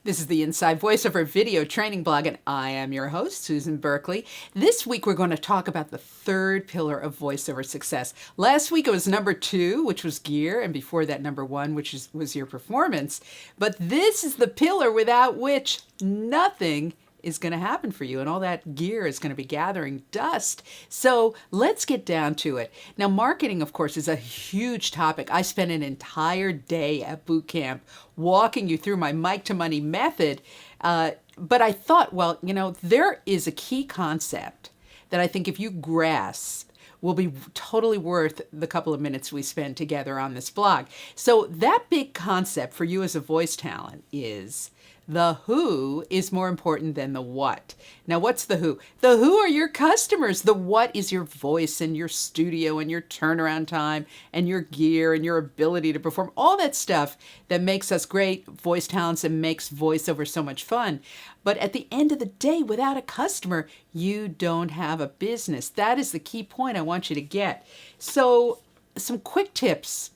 This is the Inside Voiceover video training blog, and I am your host, Susan Berkley. This week, we're going to talk about the third pillar of voiceover success. Last week, it was number 2, which was gear, and before that, number 1, which was your performance. But this is the pillar without which nothing is going to happen for you, and all that gear is going to be gathering dust. So let's get down to it. Now, marketing, of course, is a huge topic. I spent an entire day at boot camp walking you through my mic to money method. But I thought, well, there is a key concept that I think if you grasp will be totally worth the couple of minutes we spend together on this blog. So that big concept for you as a voice talent is the who is more important than the what. Now, what's the who? The who are your customers. The what is your voice and your studio and your turnaround time and your gear and your ability to perform, all that stuff that makes us great voice talents and makes voiceover so much fun. But at the end of the day, without a customer, you don't have a business. That is the key point I want you to get. So some quick tips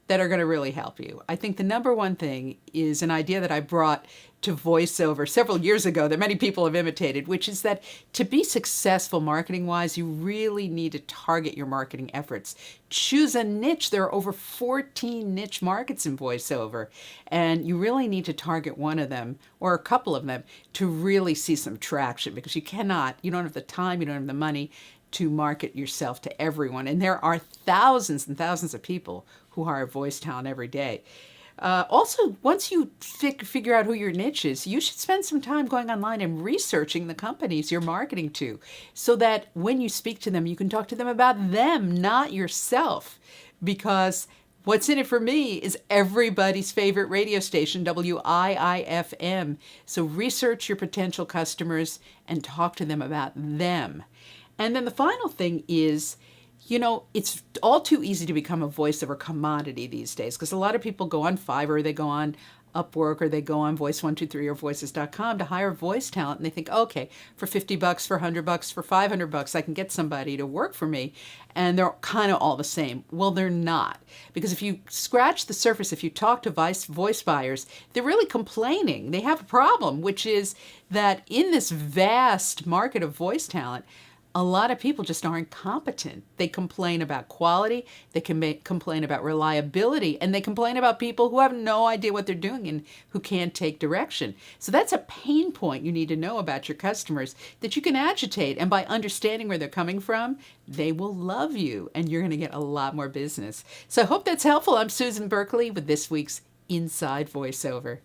that are going to really help you. I think the number one thing is an idea that I brought to voiceover several years ago that many people have imitated, which is that to be successful marketing-wise, you really need to target your marketing efforts. Choose a niche. There are over 14 niche markets in voiceover, and you really need to target one of them or a couple of them to really see some traction, because you don't have the time, you don't have the money to market yourself to everyone. And there are thousands and thousands of people who hire voice talent every day. Also, once you figure out who your niche is, you should spend some time going online and researching the companies you're marketing to, so that when you speak to them, you can talk to them about them, not yourself. Because what's in it for me is everybody's favorite radio station, WIIFM. So research your potential customers and talk to them about them. And then the final thing is, it's all too easy to become a voiceover commodity these days, because a lot of people go on Fiverr, they go on Upwork, or they go on Voice123 or Voices.com to hire voice talent, and they think, okay, for $50, for $100, for $500, I can get somebody to work for me, and they're kind of all the same. Well, they're not, because if you scratch the surface, if you talk to voice buyers, they're really complaining. They have a problem, which is that in this vast market of voice talent, a lot of people just aren't competent. They complain about quality, they can complain about reliability, and they complain about people who have no idea what they're doing and who can't take direction. So that's a pain point you need to know about your customers that you can agitate, and by understanding where they're coming from, they will love you, and you're going to get a lot more business. So I hope that's helpful. I'm Susan Berkley with this week's Inside Voiceover.